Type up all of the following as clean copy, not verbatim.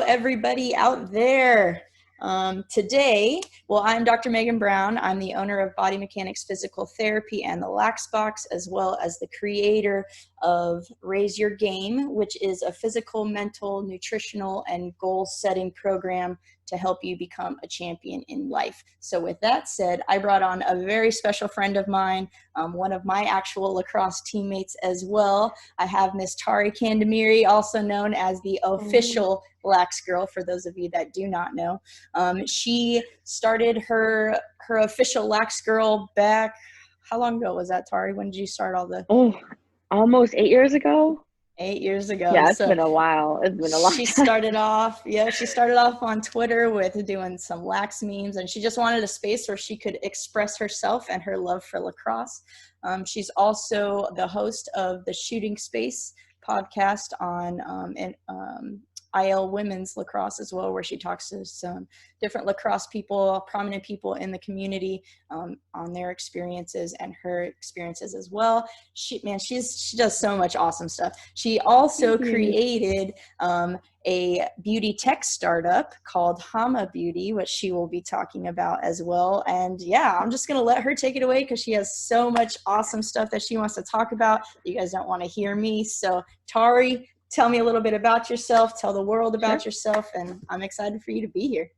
everybody out there. Today, well, I'm Dr. Megan Brown. I'm the owner of Body Mechanics Physical Therapy and the Lax Box, as well as the creator of Raise Your Game, which is a physical, mental, nutritional, and goal-setting program to help you become a champion in life. So with that said, I brought on a very special friend of mine, one of my actual lacrosse teammates as well. I have Miss Tari Kandemiri, also known as the official Lax Girl, for those of you that do not know. She started her official Lax Girl back, how long ago was that, Tari? When did you start all the? Almost 8 years ago. 8 years ago. Yeah, it's So been a while. It's been a long she time. started off, she started off on Twitter with doing some lax memes, and she just wanted a space where she could express herself and her love for lacrosse. She's also the host of the Shooting Space podcast on IL Women's Lacrosse as well, where she talks to some different lacrosse people, prominent people in the community, on their experiences and her experiences as well. She does so much awesome stuff. She also created a beauty tech startup called Hama Beauty, which she will be talking about as well. And yeah, I'm just going to let her take it away because she has so much awesome stuff that she wants to talk about. You guys don't want to hear me. So Tari, tell me a little bit about yourself, tell the world about yourself, and I'm excited for you to be here.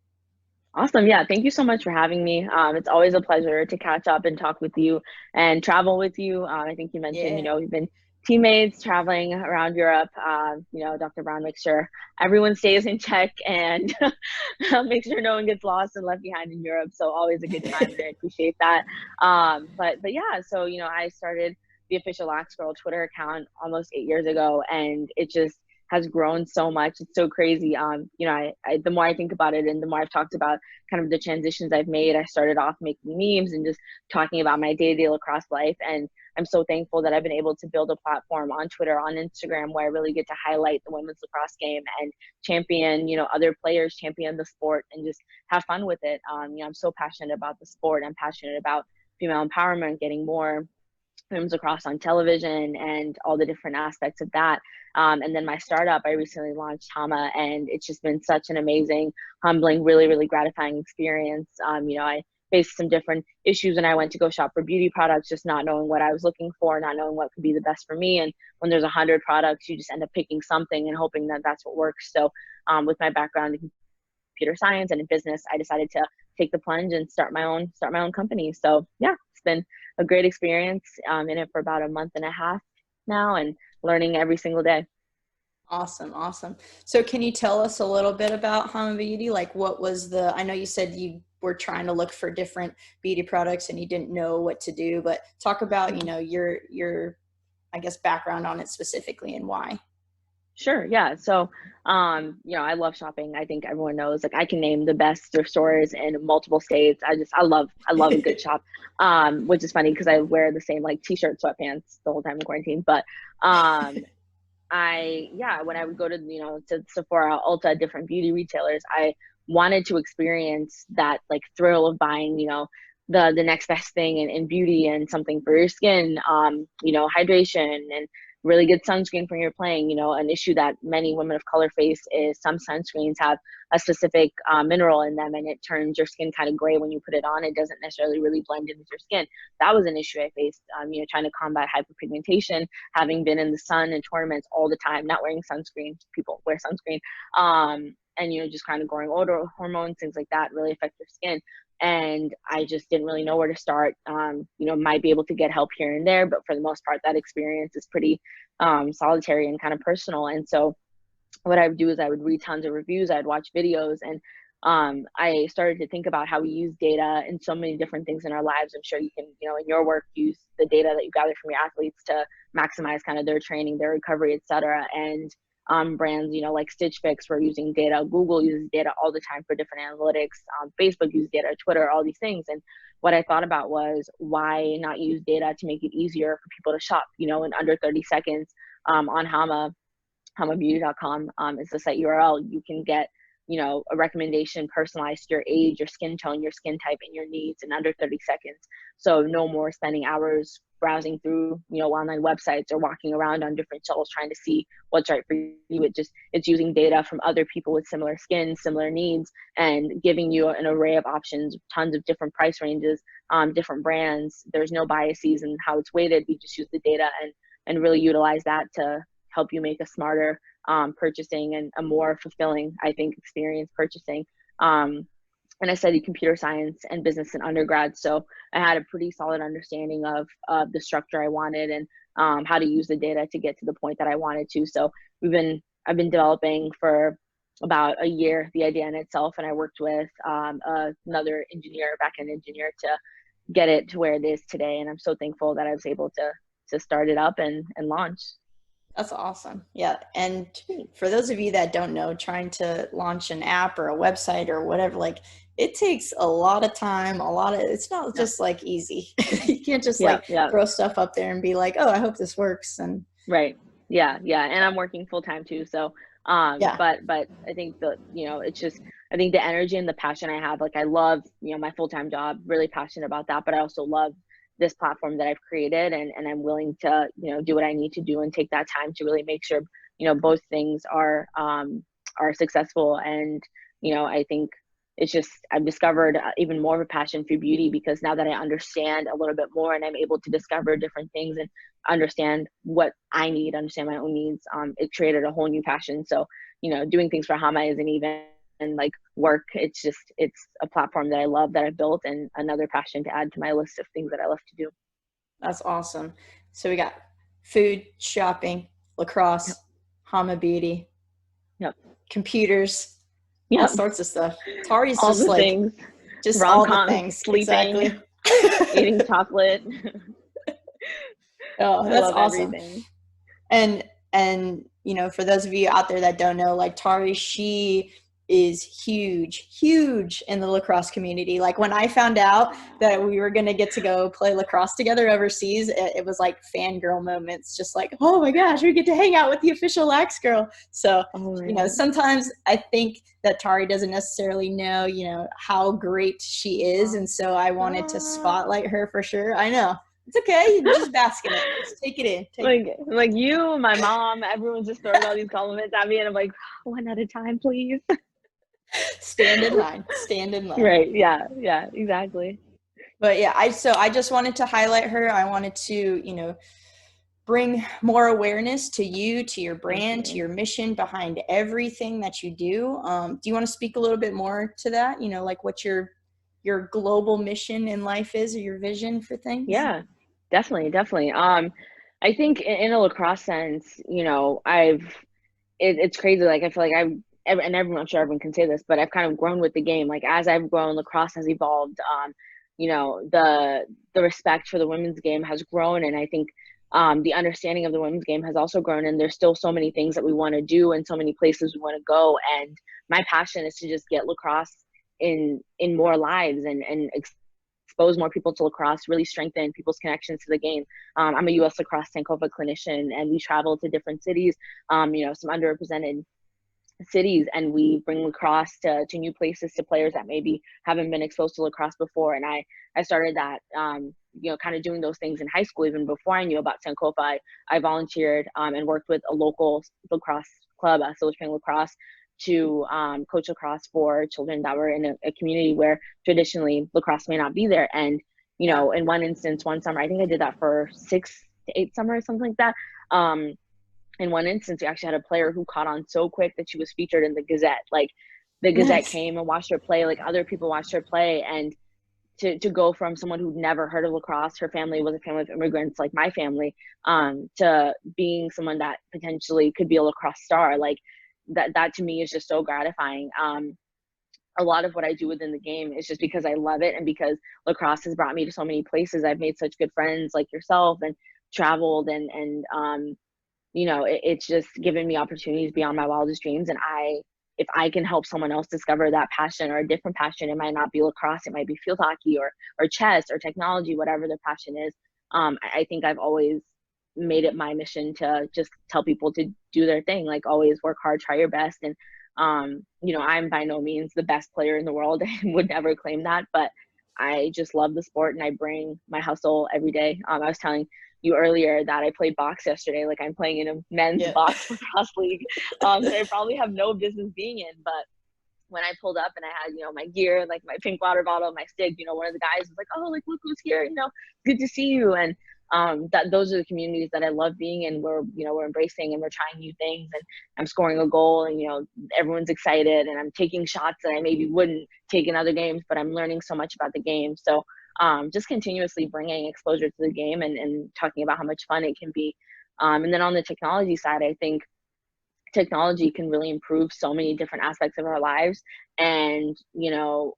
Awesome. Yeah. Thank you so much for having me. It's always a pleasure to catch up and talk with you and travel with you. I think you mentioned, we've been teammates traveling around Europe. Dr. Brown makes sure everyone stays in check and make sure no one gets lost and left behind in Europe. So always a good time, and I appreciate that. But yeah, so, I started the official Lax Girl Twitter account almost 8 years ago, and it just has grown so much. It's so crazy. The more I think about it and the more I've talked about kind of the transitions I've made, I started off making memes and just talking about my day-to-day lacrosse life. And I'm so thankful that I've been able to build a platform on Twitter, on Instagram, where I really get to highlight the women's lacrosse game and champion, other players, champion the sport, and just have fun with it. I'm so passionate about the sport. I'm passionate about female empowerment, getting more women's lacrosse on television and all the different aspects of that. And then my startup, I recently launched Hama, and it's just been such an amazing, humbling, really, really gratifying experience. I faced some different issues when I went to go shop for beauty products, just not knowing what I was looking for, not knowing what could be the best for me. And when there's 100 products, you just end up picking something and hoping that that's what works. So with my background in computer science and in business, I decided to take the plunge and start my own company. So yeah, it's been a great experience. In it for about a month and a half now, and learning every single day. Awesome. So can you tell us a little bit about Hama Beauty? Like, what was I know you said you were trying to look for different beauty products and you didn't know what to do, but talk about, your, I guess, background on it specifically and why. Sure. Yeah. So, I love shopping. I think everyone knows, like, I can name the best thrift stores in multiple states. I love a good shop, which is funny because I wear the same like t-shirt, sweatpants the whole time in quarantine. But, when I would go to, to Sephora, Ulta, different beauty retailers, I wanted to experience that like thrill of buying, the next best thing in beauty and something for your skin, hydration and really good sunscreen for your playing. An issue that many women of color face is some sunscreens have a specific mineral in them, and it turns your skin kind of gray when you put it on. It doesn't necessarily really blend in with your skin. That was an issue I faced, trying to combat hyperpigmentation, having been in the sun and tournaments all the time, not wearing sunscreen. People wear sunscreen. And, just kind of growing odor hormones, things like that really affect your skin. And I just didn't really know where to start. Might be able to get help here and there, but for the most part, that experience is pretty solitary and kind of personal. And so what I would do is I would read tons of reviews, I'd watch videos, and I started to think about how we use data in so many different things in our lives. I'm sure you can, in your work, use the data that you gather from your athletes to maximize kind of their training, their recovery, et cetera. And brands, like Stitch Fix, we're using data. Google uses data all the time for different analytics. Facebook uses data, Twitter, all these things. And what I thought about was, why not use data to make it easier for people to shop, in under 30 seconds on Hama, hamabeauty.com is the site URL. You can get a recommendation personalized to your age, your skin tone, your skin type, and your needs in under 30 seconds. So no more spending hours browsing through, online websites or walking around on different shelves trying to see what's right for you. It's using data from other people with similar skin, similar needs, and giving you an array of options, tons of different price ranges, different brands. There's no biases in how it's weighted. We just use the data and really utilize that to help you make a smarter purchasing and a more fulfilling, I think, experience purchasing. And I studied computer science and business in undergrad, so I had a pretty solid understanding of the structure I wanted and how to use the data to get to the point that I wanted to. So I've been developing for about a year the idea in itself, and I worked with another engineer, backend engineer, to get it to where it is today. And I'm so thankful that I was able to start it up and launch. That's awesome. Yeah. And for those of you that don't know, trying to launch an app or a website or whatever, like it takes a lot of time, it's not just like easy. You can't just throw stuff up there and be like, oh, I hope this works. And right. Yeah. And I'm working full time too. So, but I think it's just, I think the energy and the passion I have, like I love, my full-time job, really passionate about that, but I also love this platform that I've created, and I'm willing to, do what I need to do and take that time to really make sure, both things are successful. And, I think it's just, I've discovered even more of a passion for beauty, because now that I understand a little bit more and I'm able to discover different things and understand what I need, understand my own needs, it created a whole new passion. So, doing things for Hama isn't even like work. It's a platform that I love, that I built, and another passion to add to my list of things that I love to do. That's awesome. So we got food, shopping, lacrosse, Hama beauty, computers, all sorts of stuff. Tari's all just like things. just all the things. Sleeping, exactly. Eating chocolate. Oh, that's awesome. Everything. And for those of you out there that don't know, like Tari, she is huge in the lacrosse community. Like when I found out that we were going to get to go play lacrosse together overseas, it was like fangirl moments, just like, oh my gosh, we get to hang out with the official Lax girl. So, sometimes I think that Tari doesn't necessarily know, how great she is. And so I wanted to spotlight her for sure. I know. It's okay. You just bask in it. Just take it in. Like you, my mom, everyone's just throwing all these compliments at me, and I'm like, one at a time, please. Stand in line. Right. Yeah, exactly. But yeah, I just wanted to highlight her. I wanted to, bring more awareness to you, to your brand, to your mission behind everything that you do. Do you want to speak a little bit more to that? Like what your global mission in life is, or your vision for things? Yeah, definitely. I think in a lacrosse sense, it's crazy. Like I feel like I'm sure everyone can say this, but I've kind of grown with the game. Like as I've grown, lacrosse has evolved. The respect for the women's game has grown, and I think the understanding of the women's game has also grown. And there's still so many things that we want to do, and so many places we want to go. And my passion is to just get lacrosse in more lives and expose more people to lacrosse, really strengthen people's connections to the game. I'm a U.S. lacrosse Sankofa clinician, and we travel to different cities, some underrepresented cities, and we bring lacrosse to new places, to players that maybe haven't been exposed to lacrosse before. And I started that, kind of doing those things in high school. Even before I knew about Sankofa, I volunteered and worked with a local lacrosse club, Silver Spring Lacrosse, to coach lacrosse for children that were in a community where traditionally lacrosse may not be there. And, in one instance, one summer, I think I did that for 6 to 8 summers, something like that. In one instance, we actually had a player who caught on so quick that she was featured in the Gazette. Like the Gazette came and watched her play, like other people watched her play. And to go from someone who'd never heard of lacrosse, her family was a family of immigrants like my family, to being someone that potentially could be a lacrosse star, like that to me is just so gratifying. A lot of what I do within the game is just because I love it, and because lacrosse has brought me to so many places. I've made such good friends like yourself, and traveled, and it's just given me opportunities beyond my wildest dreams. And if I can help someone else discover that passion, or a different passion, it might not be lacrosse, it might be field hockey or chess or technology, whatever their passion is. I think I've always made it my mission to just tell people to do their thing, like always work hard, try your best, and You know, I'm by no means the best player in the world and would never claim that, but I just love the sport and I bring my hustle every day. I was telling you earlier that I played box yesterday. Like, I'm playing in a men's Yeah. box lacrosse league that I probably have no business being in. But when I pulled up and I had, you know, my gear, like my pink water bottle, my stick, you know, one of the guys was like, "Oh, like, look who's here, you know, good to see you." And that those are the communities that I love being in, where, you know, we're embracing and we're trying new things, and I'm scoring a goal, and, you know, everyone's excited, and I'm taking shots that I maybe wouldn't take in other games, but I'm learning so much about the game. So just continuously bringing exposure to the game, and talking about how much fun it can be. And then on the technology side, I think technology can really improve so many different aspects of our lives. And, you know,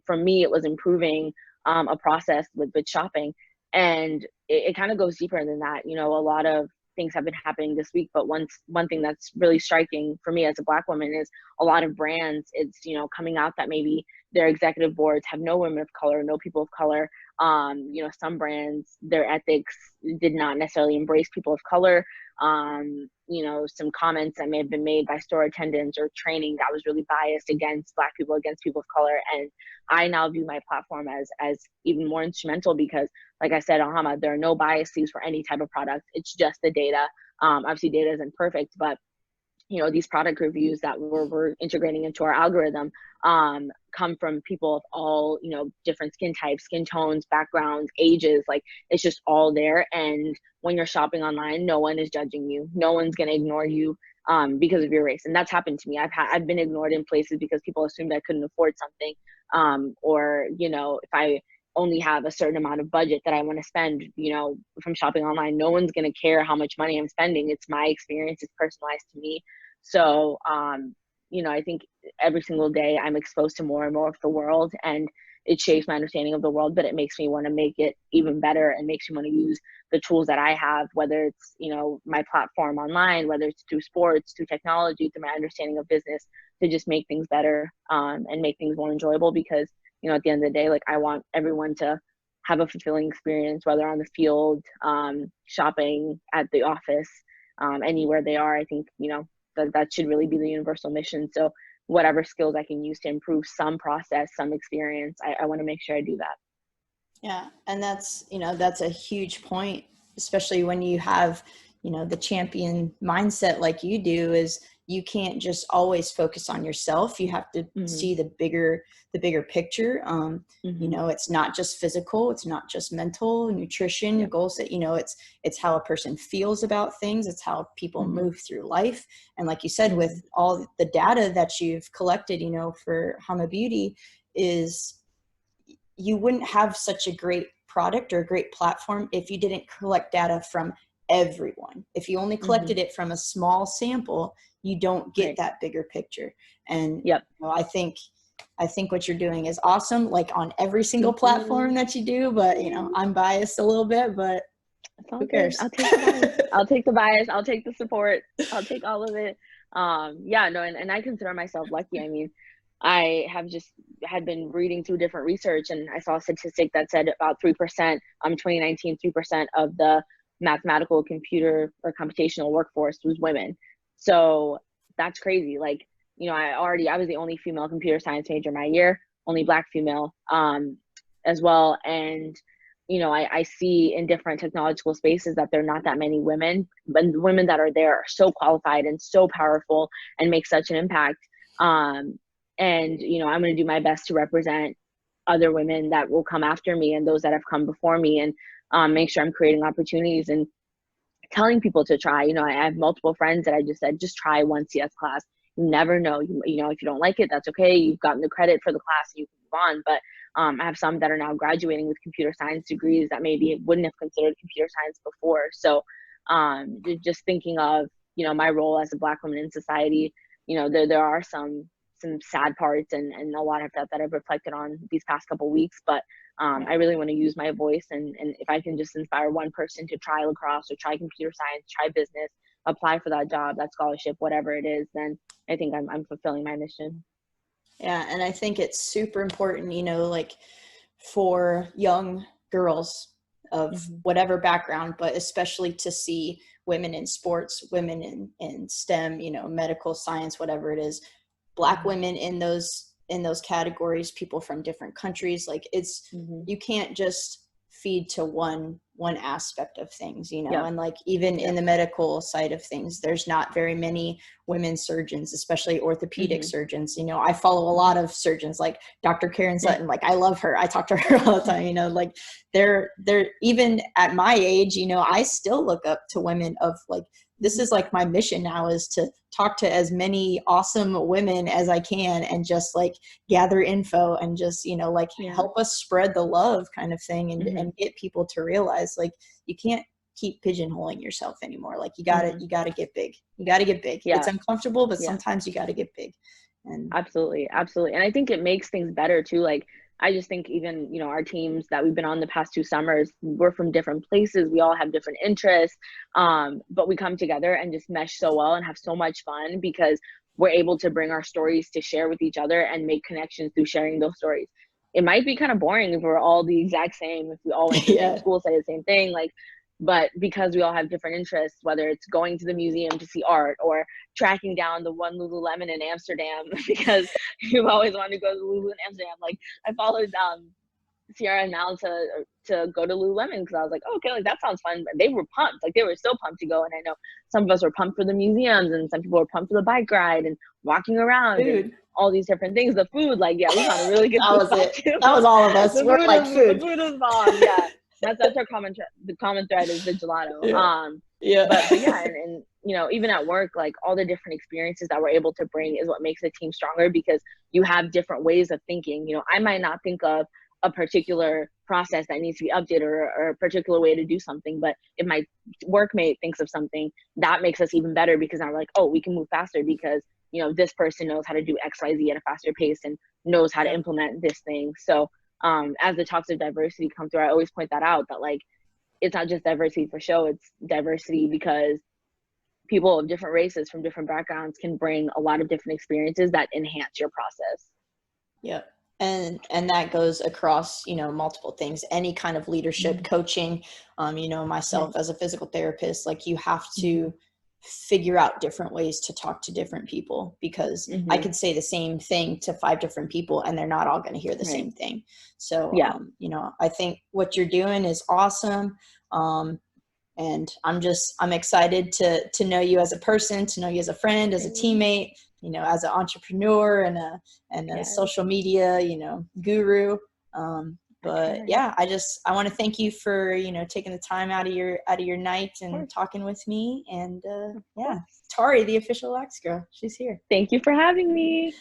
for me, it was improving a process with shopping. And it kind of goes deeper than that. You know, a lot of things have been happening this week, but one thing that's really striking for me as a Black woman is a lot of brands, it's, you know, coming out that maybe their executive boards have no women of color, no people of color. You know, some brands, their ethics did not necessarily embrace people of color. You know, some comments that may have been made by store attendants or training that was really biased against Black people, against people of color. And I now view my platform as even more instrumental, because, like I said, Ahama, there are no biases for any type of product. It's just the data. Obviously, data isn't perfect, but, you know, these product reviews that we're integrating into our algorithm come from people of all, you know, different skin types, skin tones, backgrounds, ages. Like, it's just all there. And when you're shopping online, no one is judging you. No one's going to ignore you because of your race. And that's happened to me. I've been ignored in places because people assumed I couldn't afford something, or, you know, if I only have a certain amount of budget that I want to spend, you know, if I'm shopping online, no one's going to care how much money I'm spending. It's my experience. It's personalized to me. So, you know, I think every single day I'm exposed to more and more of the world, and it shapes my understanding of the world, but it makes me want to make it even better, and makes me want to use the tools that I have, whether it's, you know, my platform online, whether it's through sports, through technology, through my understanding of business, to just make things better, and make things more enjoyable. Because, you know, at the end of the day, like, I want everyone to have a fulfilling experience, whether on the field, shopping, at the office, anywhere they are. I think, you know, that should really be the universal mission. So whatever skills I can use to improve some process, some experience, I want to make sure I do that. Yeah. And that's, you know, that's a huge point, especially when you have, you know, the champion mindset like you do, is you can't just always focus on yourself. You have to see the bigger picture. You know, it's not just physical, it's not just mental, nutrition, goals, that, you know, it's how a person feels about things. It's how people move through life. And like you said, with all the data that you've collected, you know, for Hama Beauty, is you wouldn't have such a great product or a great platform if you didn't collect data from everyone. If you only collected it from a small sample, you don't get that bigger picture. And you know, I think what you're doing is awesome, like on every single platform that you do. But, you know, I'm biased a little bit, but who cares? I'll take the bias. I'll take the bias. I'll take the support. I'll take all of it. Yeah, no, and I consider myself lucky. I mean, I had been reading through different research, and I saw a statistic that said about 3%, 2019, 3% of the mathematical, computer, or computational workforce was women. So that's crazy. Like, you know, I was the only female computer science major my year, only Black female, as well. And, you know, I see in different technological spaces that there are not that many women, but the women that are there are so qualified and so powerful and make such an impact. And, you know, I'm going to do my best to represent other women that will come after me, and those that have come before me, and make sure I'm creating opportunities and telling people to try. You know, I have multiple friends that I just said, just try one CS class. You never know. You know, if you don't like it, that's okay. You've gotten the credit for the class, you can move on. But I have some that are now graduating with computer science degrees that maybe wouldn't have considered computer science before. So just thinking of, you know, my role as a Black woman in society, you know, there are some sad parts, and a lot of that I've reflected on these past couple of weeks. But I really want to use my voice, and if I can just inspire one person to try lacrosse or try computer science, try business, apply for that job, that scholarship, whatever it is, then I think I'm fulfilling my mission. Yeah. And I think it's super important, you know, like for young girls of whatever background, but especially to see women in sports, women in STEM, you know, medical science, whatever it is, Black women in those categories, people from different countries. Like it's, you can't just feed to one aspect of things, you know. And like even in the medical side of things, there's not very many women surgeons, especially orthopedic surgeons. You know, I follow a lot of surgeons like Dr. Karen Sutton. Like I love her, I talk to her all the time, you know. Like they're even at my age, you know, I still look up to women of like, this is like my mission now, is to talk to as many awesome women as I can and just like gather info and just, you know, like help us spread the love kind of thing, and get people to realize like you can't keep pigeonholing yourself anymore. Like you gotta get big. You gotta get big. It's uncomfortable, but sometimes you gotta get big. And absolutely. And I think it makes things better too. Like I just think even, you know, our teams that we've been on the past 2 summers, we're from different places. We all have different interests. But we come together and just mesh so well and have so much fun because we're able to bring our stories to share with each other and make connections through sharing those stories. It might be kind of boring if we're all the exact same, if we all went to the same school, say the same thing, like, but because we all have different interests, whether it's going to the museum to see art or tracking down the one Lululemon in Amsterdam because you've always wanted to go to Lululemon in Amsterdam. Like I followed Sierra and Mal to go to Lululemon because I was like, oh, okay, like that sounds fun. But they were pumped, like they were so pumped to go. And I know some of us were pumped for the museums, and some people were pumped for the bike ride and walking around and all these different things. The food, like we found a really good food spot too. That was all of us. The we're like food. The food was bomb. That's our the common thread is the gelato. But yeah, and you know, even at work, like all the different experiences that we're able to bring is what makes the team stronger because you have different ways of thinking. You know, I might not think of a particular process that needs to be updated or a particular way to do something, but if my workmate thinks of something, that makes us even better because now we're like, oh, we can move faster because, you know, this person knows how to do XYZ at a faster pace and knows how to implement this thing. So as the talks of diversity come through, I always point that out, that like it's not just diversity for show, it's diversity because people of different races from different backgrounds can bring a lot of different experiences that enhance your process. And that goes across, you know, multiple things, any kind of leadership, coaching, you know, myself as a physical therapist, like you have to figure out different ways to talk to different people because I could say the same thing to 5 different people and they're not all going to hear the same thing. So, you know, I think what you're doing is awesome. And I'm excited to know you as a person, to know you as a friend, as a teammate, you know, as an entrepreneur and a social media, you know, guru. But yeah, I want to thank you for, you know, taking the time out of your night and talking with me. And Tari, the official Wax Girl, she's here. Thank you for having me.